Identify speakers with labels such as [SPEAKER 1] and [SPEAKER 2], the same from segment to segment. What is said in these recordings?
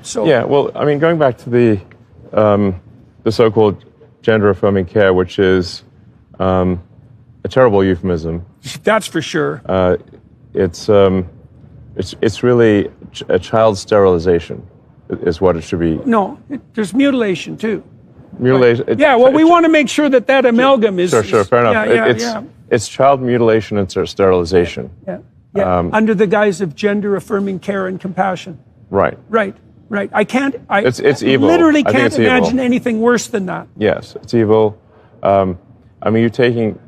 [SPEAKER 1] So
[SPEAKER 2] yeah, well, I mean, going back to the so-called gender-affirming care, which is a terrible euphemism.
[SPEAKER 1] that's for sure.
[SPEAKER 2] It's really a child sterilization, is what it should be.
[SPEAKER 1] No, there's mutilation too.
[SPEAKER 2] Mutilation.
[SPEAKER 1] Yeah, well, we want to make sure that amalgam is.
[SPEAKER 2] Sure, fair enough. It's child mutilation and sterilization.
[SPEAKER 1] Yeah. Under the guise of gender-affirming care and compassion.
[SPEAKER 2] Right.
[SPEAKER 1] I can't.
[SPEAKER 2] It's evil.
[SPEAKER 1] Literally can't imagine anything worse than that.
[SPEAKER 2] Yes, it's evil. I mean, you're taking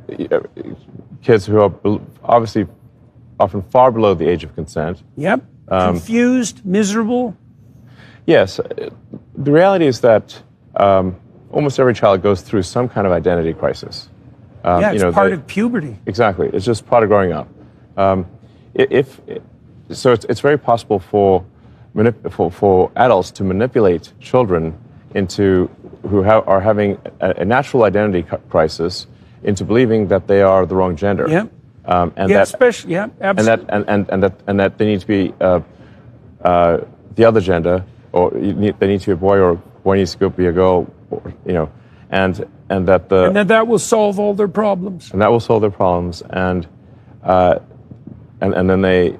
[SPEAKER 2] kids who are obviously often far below the age of consent.
[SPEAKER 1] Yep. Confused, miserable.
[SPEAKER 2] Yes. The reality is that almost every child goes through some kind of identity crisis.
[SPEAKER 1] It's part of puberty.
[SPEAKER 2] Exactly. It's just part of growing up. It's very possible for adults to manipulate children who are having a natural identity crisis into believing that they are the wrong gender.
[SPEAKER 1] Yeah.
[SPEAKER 2] Absolutely. And that they need to be the other gender, or they need to be a boy, or boy needs to be a girl, and
[SPEAKER 1] that will solve all their problems.
[SPEAKER 2] And that will solve their problems, and then they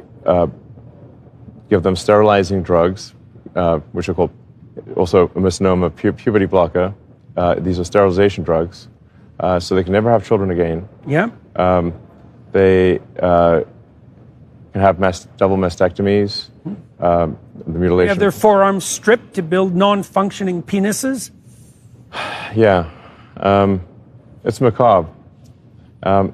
[SPEAKER 2] give them sterilizing drugs, which are called also a misnomer, puberty blocker. These are sterilization drugs, so they can never have children again.
[SPEAKER 1] Yeah.
[SPEAKER 2] They can have double mastectomies, the mutilation.
[SPEAKER 1] They have their forearms stripped to build non-functioning penises.
[SPEAKER 2] Yeah. It's macabre. I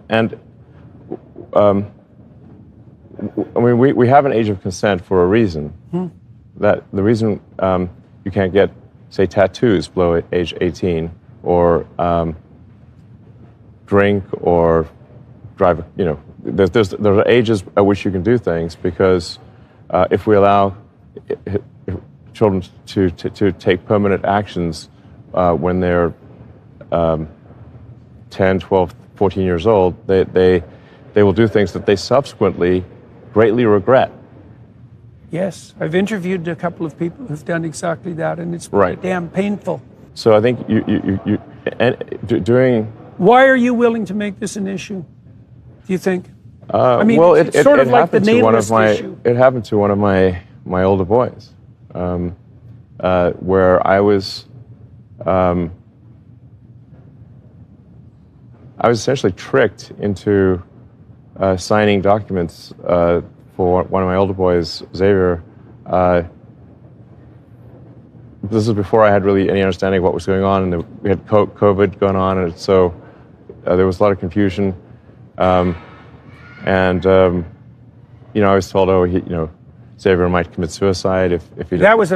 [SPEAKER 2] mean, we have an age of consent for a reason. That the reason you can't get, say, tattoos below age 18, or drink or drive. There are ages at which you can do things, because if we allow children to take permanent actions when they're 10, 12, 14 years old, they will do things that they subsequently greatly regret.
[SPEAKER 1] Yes, I've interviewed a couple of people who've done exactly that, and it's damn painful.
[SPEAKER 2] So I think doing.
[SPEAKER 1] Why are you willing to make this an issue, do you think? I mean,
[SPEAKER 2] well,
[SPEAKER 1] it's sort of like the nameless issue.
[SPEAKER 2] It happened to one of my older boys, where I was essentially tricked into signing documents for one of my older boys, Xavier. This is before I had really any understanding of what was going on, and we had COVID going on, and so there was a lot of confusion. I was told, Xavier might commit suicide if he.
[SPEAKER 1] That was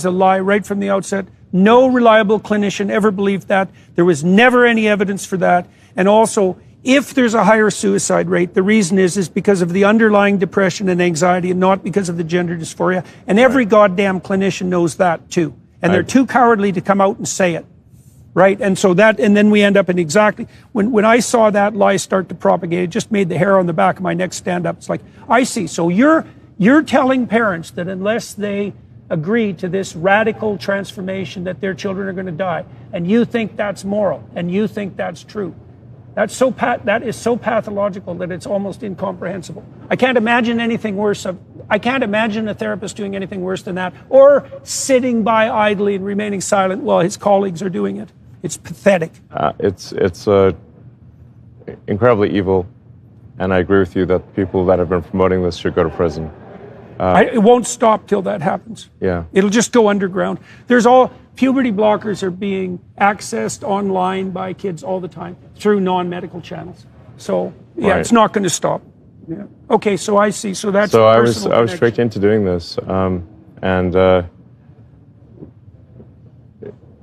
[SPEAKER 1] a lie right from the outset. No reliable clinician ever believed that. There was never any evidence for that. And also, if there's a higher suicide rate, the reason is because of the underlying depression and anxiety, and not because of the gender dysphoria. And every goddamn clinician knows that too. And they're too cowardly to come out and say it. Right? And so and then we end up in exactly, when I saw that lie start to propagate, it just made the hair on the back of my neck stand up. It's like, I see. So you're telling parents that unless they agree to this radical transformation, that their children are going to die, and you think that's moral, and you think that's true. That is so pathological that it's almost incomprehensible. I can't imagine anything worse. I can't imagine a therapist doing anything worse than that, or sitting by idly and remaining silent while his colleagues are doing it. It's pathetic.
[SPEAKER 2] It's incredibly evil, and I agree with you that people that have been promoting this should go to prison.
[SPEAKER 1] It won't stop till that happens.
[SPEAKER 2] Yeah.
[SPEAKER 1] It'll just go underground. Puberty blockers are being accessed online by kids all the time through non-medical channels. So yeah, It's not going to stop. Yeah. Okay, so I see. So that's.
[SPEAKER 2] So I was tricked into doing this, and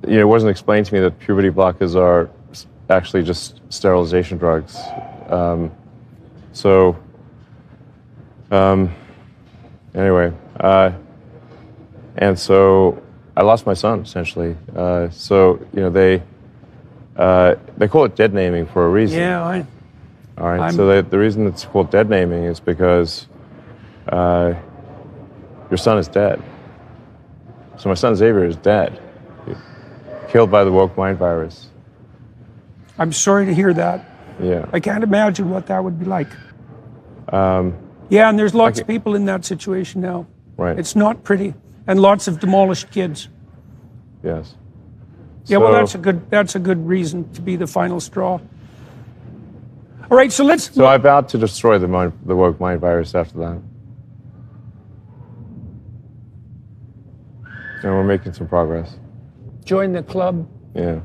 [SPEAKER 2] it wasn't explained to me that puberty blockers are actually just sterilization drugs. Anyway, and so I lost my son essentially. They call it dead naming for a reason.
[SPEAKER 1] Yeah.
[SPEAKER 2] All right. So the reason it's called dead naming is because your son is dead. So my son Xavier is dead, killed by the woke mind virus.
[SPEAKER 1] I'm sorry to hear that.
[SPEAKER 2] Yeah.
[SPEAKER 1] I can't imagine what that would be like. Yeah, and there's lots of people in that situation now.
[SPEAKER 2] Right.
[SPEAKER 1] It's not pretty, and lots of demolished kids.
[SPEAKER 2] Yes.
[SPEAKER 1] Yeah, well, that's a good reason to be the final straw. All right, so let's.
[SPEAKER 2] So I vowed to destroy the woke mind virus after that, and we're making some progress.
[SPEAKER 1] Join the club.
[SPEAKER 2] Yeah.